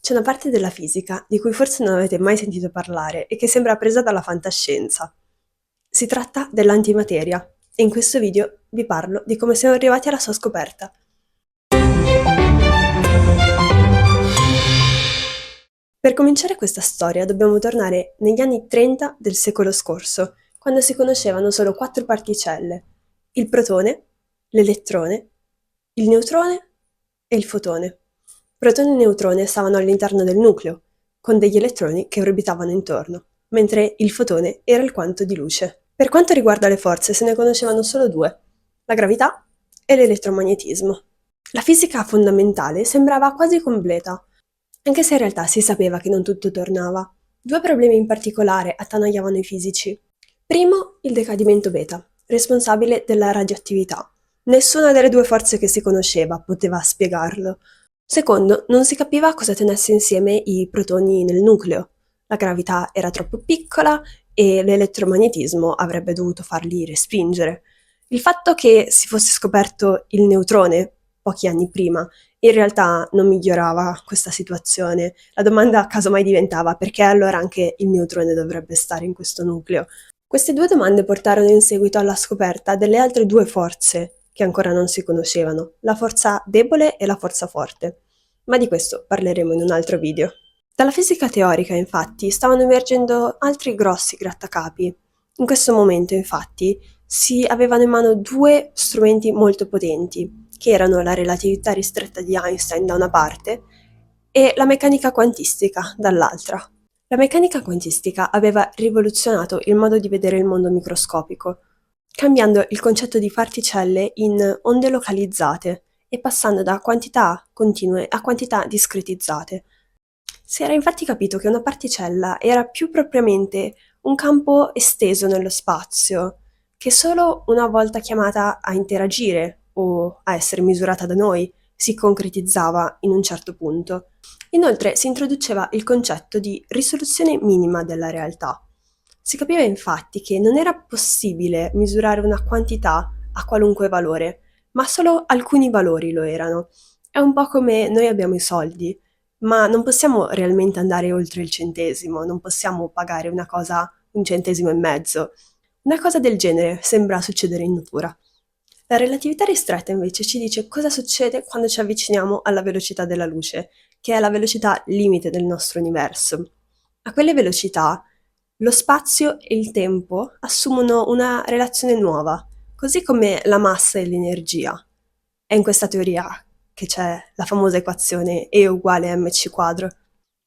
C'è una parte della fisica di cui forse non avete mai sentito parlare e che sembra presa dalla fantascienza. Si tratta dell'antimateria e in questo video vi parlo di come siamo arrivati alla sua scoperta. Per cominciare questa storia dobbiamo tornare negli anni 30 del secolo scorso, quando si conoscevano solo 4 particelle: il protone, l'elettrone, il neutrone e il fotone. Protone e neutrone stavano all'interno del nucleo, con degli elettroni che orbitavano intorno, mentre il fotone era il quanto di luce. Per quanto riguarda le forze, se ne conoscevano solo due: la gravità e l'elettromagnetismo. La fisica fondamentale sembrava quasi completa, anche se in realtà si sapeva che non tutto tornava. Due problemi in particolare attanagliavano i fisici. Primo, il decadimento beta, responsabile della radioattività. Nessuna delle due forze che si conosceva poteva spiegarlo. Secondo, non si capiva cosa tenesse insieme i protoni nel nucleo. La gravità era troppo piccola e l'elettromagnetismo avrebbe dovuto farli respingere. Il fatto che si fosse scoperto il neutrone pochi anni prima in realtà non migliorava questa situazione. La domanda casomai diventava: perché allora anche il neutrone dovrebbe stare in questo nucleo? Queste due domande portarono in seguito alla scoperta delle altre due forze che ancora non si conoscevano, la forza debole e la forza forte. Ma di questo parleremo in un altro video. Dalla fisica teorica, infatti, stavano emergendo altri grossi grattacapi. In questo momento, infatti, si avevano in mano due strumenti molto potenti, che erano la relatività ristretta di Einstein da una parte e la meccanica quantistica dall'altra. La meccanica quantistica aveva rivoluzionato il modo di vedere il mondo microscopico, cambiando il concetto di particelle in onde localizzate e passando da quantità continue a quantità discretizzate. Si era infatti capito che una particella era più propriamente un campo esteso nello spazio, che solo una volta chiamata a interagire o a essere misurata da noi si concretizzava in un certo punto. Inoltre si introduceva il concetto di risoluzione minima della realtà. Si capiva infatti che non era possibile misurare una quantità a qualunque valore, ma solo alcuni valori lo erano. È un po' come noi abbiamo i soldi, ma non possiamo realmente andare oltre il centesimo, non possiamo pagare una cosa 1,5 centesimi. Una cosa del genere sembra succedere in natura. La relatività ristretta invece ci dice cosa succede quando ci avviciniamo alla velocità della luce, che è la velocità limite del nostro universo. A quelle velocità lo spazio e il tempo assumono una relazione nuova, così come la massa e l'energia. È in questa teoria che c'è la famosa equazione E uguale mc quadro.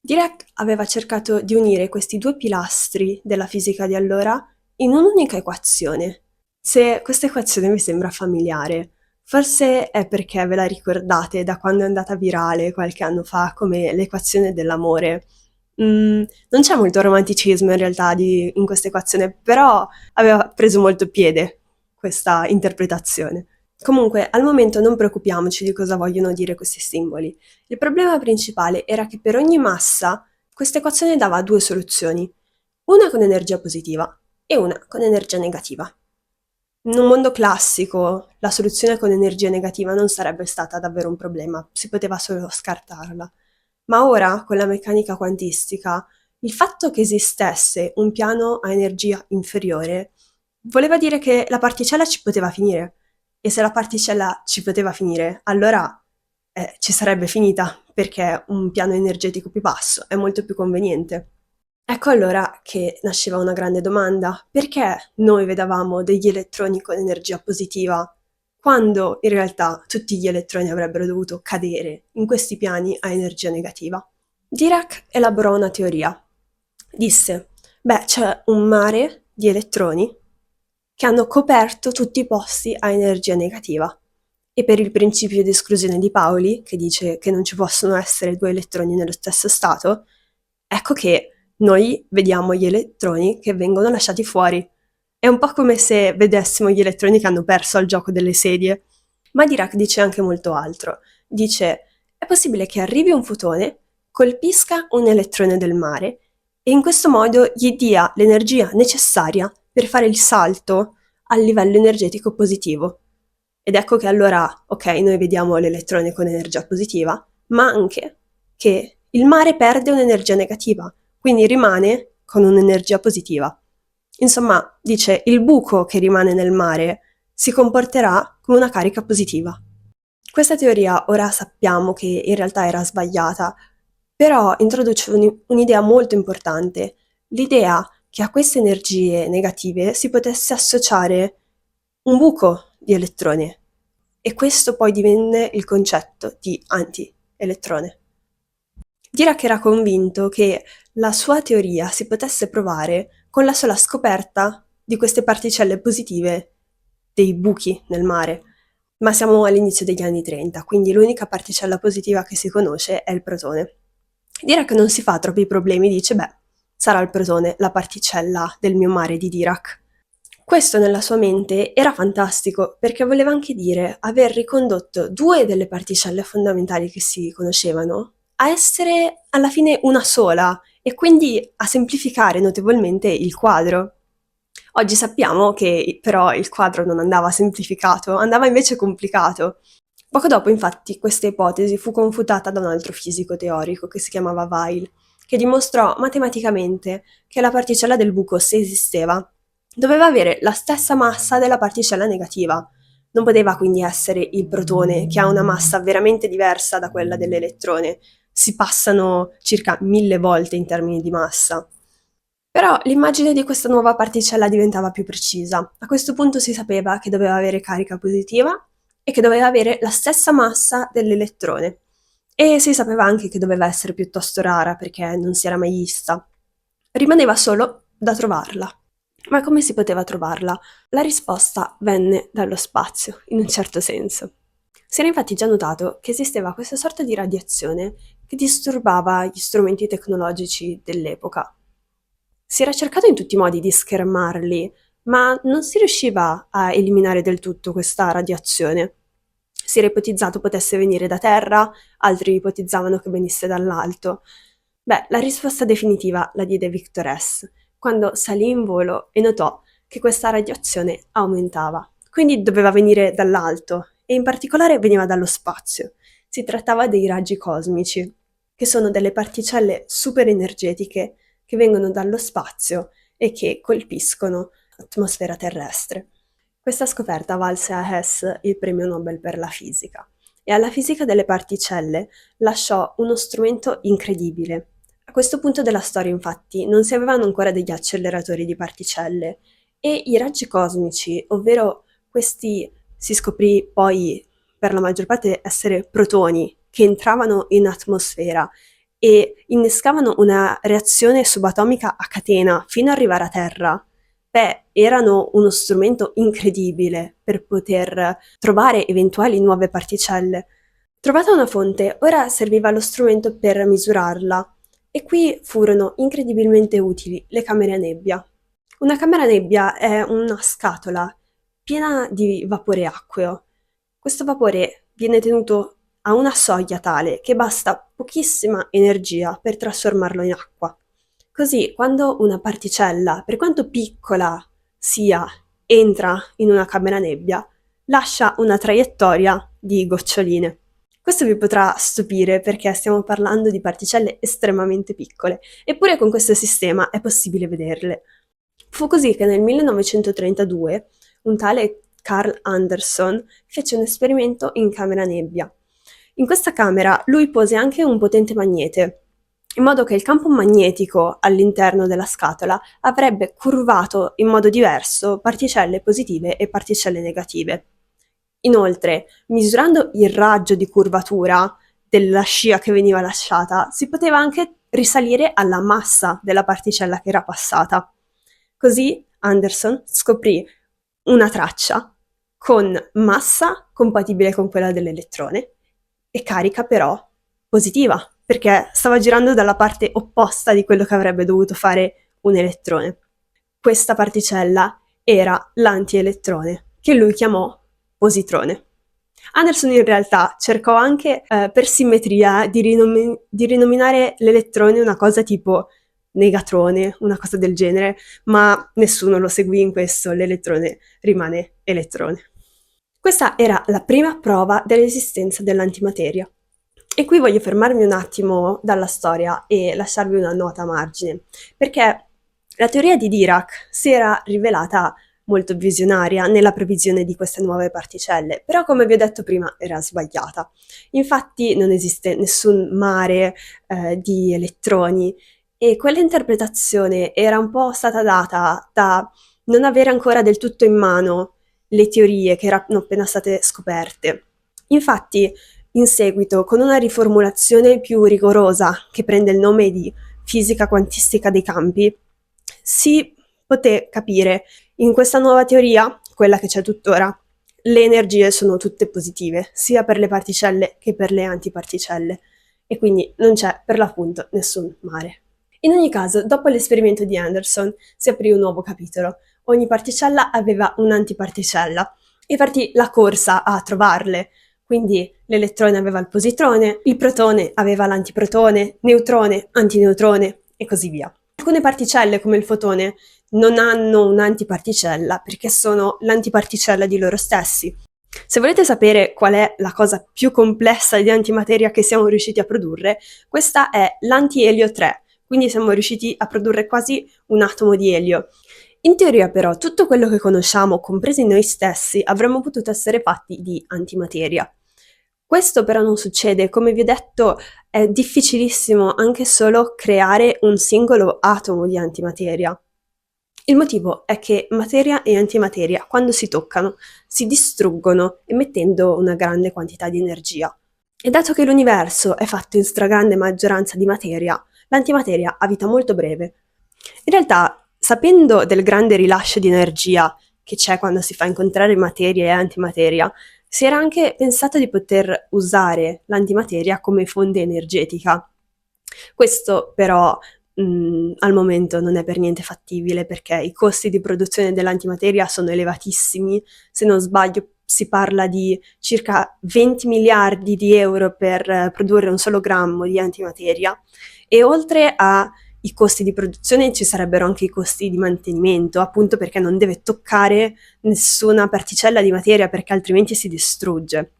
Dirac aveva cercato di unire questi due pilastri della fisica di allora in un'unica equazione. Se questa equazione vi sembra familiare, forse è perché ve la ricordate da quando è andata virale qualche anno fa come l'equazione dell'amore. Non c'è molto romanticismo in realtà in questa equazione, però aveva preso molto piede questa interpretazione. Comunque, al momento non preoccupiamoci di cosa vogliono dire questi simboli. Il problema principale era che per ogni massa questa equazione dava due soluzioni, una con energia positiva e una con energia negativa. In un mondo classico, la soluzione con energia negativa non sarebbe stata davvero un problema, si poteva solo scartarla. Ma ora, con la meccanica quantistica, il fatto che esistesse un piano a energia inferiore voleva dire che la particella ci poteva finire. E se la particella ci poteva finire, allora ci sarebbe finita, perché un piano energetico più basso è molto più conveniente. Ecco allora che nasceva una grande domanda: perché noi vedevamo degli elettroni con energia positiva, quando in realtà tutti gli elettroni avrebbero dovuto cadere in questi piani a energia negativa? Dirac elaborò una teoria. Disse: beh, c'è un mare di elettroni che hanno coperto tutti i posti a energia negativa. E per il principio di esclusione di Pauli, che dice che non ci possono essere due elettroni nello stesso stato, ecco che noi vediamo gli elettroni che vengono lasciati fuori. È un po' come se vedessimo gli elettroni che hanno perso al gioco delle sedie. Ma Dirac dice anche molto altro. Dice: è possibile che arrivi un fotone, colpisca un elettrone del mare e in questo modo gli dia l'energia necessaria per fare il salto al livello energetico positivo. Ed ecco che allora, ok, noi vediamo l'elettrone con energia positiva, ma anche che il mare perde un'energia negativa, quindi rimane con un'energia positiva. Insomma, dice, il buco che rimane nel mare si comporterà come una carica positiva. Questa teoria ora sappiamo che in realtà era sbagliata, però introduce un'idea molto importante, l'idea che a queste energie negative si potesse associare un buco di elettroni, e questo poi divenne il concetto di anti-elettrone. Dirac era convinto che la sua teoria si potesse provare con la sola scoperta di queste particelle positive dei buchi nel mare. Ma siamo all'inizio degli anni 30, quindi l'unica particella positiva che si conosce è il protone. Dirac non si fa troppi problemi, dice, beh, sarà il protone, la particella del mio mare di Dirac. Questo nella sua mente era fantastico, perché voleva anche dire aver ricondotto due delle particelle fondamentali che si conoscevano a essere alla fine una sola, e quindi a semplificare notevolmente il quadro. Oggi sappiamo che però il quadro non andava semplificato, andava invece complicato. Poco dopo, infatti, questa ipotesi fu confutata da un altro fisico teorico che si chiamava Weil, che dimostrò matematicamente che la particella del buco, se esisteva, doveva avere la stessa massa della particella negativa. Non poteva quindi essere il protone, che ha una massa veramente diversa da quella dell'elettrone. Si passano circa 1000 volte in termini di massa. Però l'immagine di questa nuova particella diventava più precisa. A questo punto si sapeva che doveva avere carica positiva e che doveva avere la stessa massa dell'elettrone. E si sapeva anche che doveva essere piuttosto rara perché non si era mai vista. Rimaneva solo da trovarla. Ma come si poteva trovarla? La risposta venne dallo spazio, in un certo senso. Si era infatti già notato che esisteva questa sorta di radiazione che disturbava gli strumenti tecnologici dell'epoca. Si era cercato in tutti i modi di schermarli, ma non si riusciva a eliminare del tutto questa radiazione. Si era ipotizzato potesse venire da terra, altri ipotizzavano che venisse dall'alto. Beh, la risposta definitiva la diede Victor S., quando salì in volo e notò che questa radiazione aumentava. Quindi doveva venire dall'alto, e in particolare veniva dallo spazio. Si trattava dei raggi cosmici, che sono delle particelle super energetiche che vengono dallo spazio e che colpiscono l'atmosfera terrestre. Questa scoperta valse a Hess il premio Nobel per la fisica, e alla fisica delle particelle lasciò uno strumento incredibile. A questo punto della storia, infatti, non si avevano ancora degli acceleratori di particelle, e i raggi cosmici, ovvero questi si scoprì poi per la maggior parte essere protoni che entravano in atmosfera e innescavano una reazione subatomica a catena fino ad arrivare a terra. Beh, erano uno strumento incredibile per poter trovare eventuali nuove particelle. Trovata una fonte, ora serviva lo strumento per misurarla, e qui furono incredibilmente utili le camere a nebbia. Una camera a nebbia è una scatola piena di vapore acqueo. Questo vapore viene tenuto a una soglia tale che basta pochissima energia per trasformarlo in acqua. Così, quando una particella, per quanto piccola sia, entra in una camera a nebbia, lascia una traiettoria di goccioline. Questo vi potrà stupire perché stiamo parlando di particelle estremamente piccole, eppure con questo sistema è possibile vederle. Fu così che nel 1932 un tale Carl Anderson fece un esperimento in camera a nebbia. In questa camera lui pose anche un potente magnete, in modo che il campo magnetico all'interno della scatola avrebbe curvato in modo diverso particelle positive e particelle negative. Inoltre, misurando il raggio di curvatura della scia che veniva lasciata, si poteva anche risalire alla massa della particella che era passata. Così Anderson scoprì una traccia con massa compatibile con quella dell'elettrone e carica però positiva, perché stava girando dalla parte opposta di quello che avrebbe dovuto fare un elettrone. Questa particella era l'antielettrone, che lui chiamò positrone. Anderson in realtà cercò anche per simmetria di rinominare l'elettrone una cosa tipo negatrone, una cosa del genere, ma nessuno lo seguì in questo, l'elettrone rimane elettrone. Questa era la prima prova dell'esistenza dell'antimateria. E qui voglio fermarmi un attimo dalla storia e lasciarvi una nota a margine, perché la teoria di Dirac si era rivelata molto visionaria nella previsione di queste nuove particelle, però come vi ho detto prima era sbagliata. Infatti non esiste nessun mare di elettroni e quell'interpretazione era un po' stata data da non avere ancora del tutto in mano le teorie che erano appena state scoperte. Infatti, in seguito, con una riformulazione più rigorosa che prende il nome di fisica quantistica dei campi, si poté capire in questa nuova teoria, quella che c'è tuttora, le energie sono tutte positive, sia per le particelle che per le antiparticelle, e quindi non c'è per l'appunto nessun mare. In ogni caso, dopo l'esperimento di Anderson, si aprì un nuovo capitolo. Ogni particella aveva un'antiparticella e partì la corsa a trovarle. Quindi l'elettrone aveva il positrone, il protone aveva l'antiprotone, neutrone, antineutrone e così via. Alcune particelle, come il fotone, non hanno un'antiparticella perché sono l'antiparticella di loro stessi. Se volete sapere qual è la cosa più complessa di antimateria che siamo riusciti a produrre, questa è l'antielio 3, quindi siamo riusciti a produrre quasi un atomo di elio. In teoria però tutto quello che conosciamo, compresi noi stessi, avremmo potuto essere fatti di antimateria. Questo però non succede, come vi ho detto è difficilissimo anche solo creare un singolo atomo di antimateria. Il motivo è che materia e antimateria, quando si toccano, si distruggono emettendo una grande quantità di energia. E dato che l'universo è fatto in stragrande maggioranza di materia, l'antimateria ha vita molto breve. In realtà, sapendo del grande rilascio di energia che c'è quando si fa incontrare materia e antimateria, si era anche pensato di poter usare l'antimateria come fonte energetica. Questo però al momento non è per niente fattibile perché i costi di produzione dell'antimateria sono elevatissimi. Se non sbaglio si parla di circa 20 miliardi di euro per produrre un solo grammo di antimateria e oltre ai costi di produzione ci sarebbero anche i costi di mantenimento, appunto perché non deve toccare nessuna particella di materia perché altrimenti si distrugge.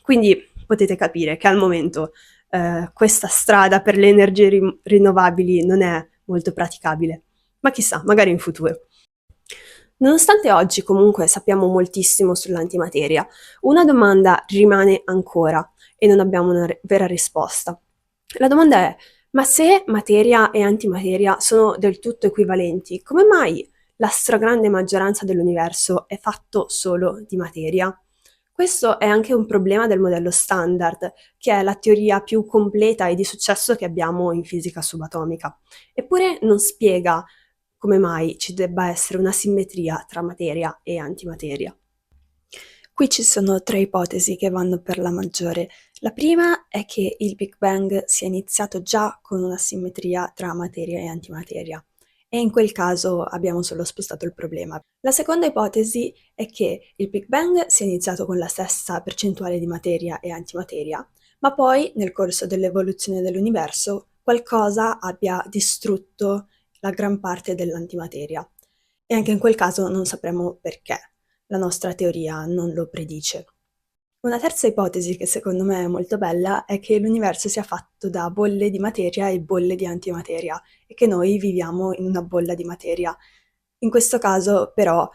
Quindi potete capire che al momento questa strada per le energie rinnovabili non è molto praticabile, ma chissà, magari in futuro. Nonostante oggi comunque sappiamo moltissimo sull'antimateria, una domanda rimane ancora e non abbiamo una vera risposta. La domanda è: ma se materia e antimateria sono del tutto equivalenti, come mai la stragrande maggioranza dell'universo è fatto solo di materia? Questo è anche un problema del modello standard, che è la teoria più completa e di successo che abbiamo in fisica subatomica. Eppure non spiega come mai ci debba essere una simmetria tra materia e antimateria. Qui ci sono tre ipotesi che vanno per la maggiore. La prima è che il Big Bang sia iniziato già con una simmetria tra materia e antimateria, e in quel caso abbiamo solo spostato il problema. La seconda ipotesi è che il Big Bang sia iniziato con la stessa percentuale di materia e antimateria, ma poi nel corso dell'evoluzione dell'universo qualcosa abbia distrutto la gran parte dell'antimateria. E anche in quel caso non sapremo perché. La nostra teoria non lo predice. Una terza ipotesi che secondo me è molto bella è che l'universo sia fatto da bolle di materia e bolle di antimateria e che noi viviamo in una bolla di materia. In questo caso, però,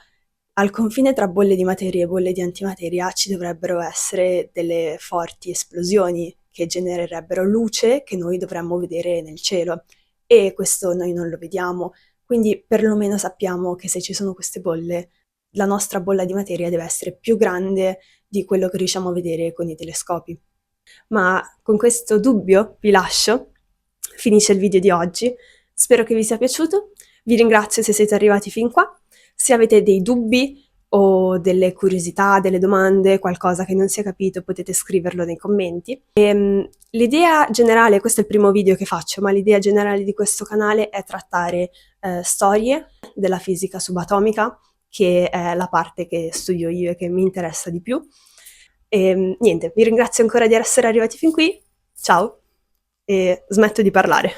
al confine tra bolle di materia e bolle di antimateria ci dovrebbero essere delle forti esplosioni che genererebbero luce che noi dovremmo vedere nel cielo. E questo noi non lo vediamo, quindi perlomeno sappiamo che se ci sono queste bolle, la nostra bolla di materia deve essere più grande di quello che riusciamo a vedere con i telescopi. Ma con questo dubbio vi lascio, finisce il video di oggi, spero che vi sia piaciuto, vi ringrazio se siete arrivati fin qua, se avete dei dubbi o delle curiosità, delle domande, qualcosa che non si è capito potete scriverlo nei commenti. L'idea generale, questo è il primo video che faccio, ma l'idea generale di questo canale è trattare storie della fisica subatomica, che è la parte che studio io e che mi interessa di più. E niente, vi ringrazio ancora di essere arrivati fin qui, ciao, e smetto di parlare.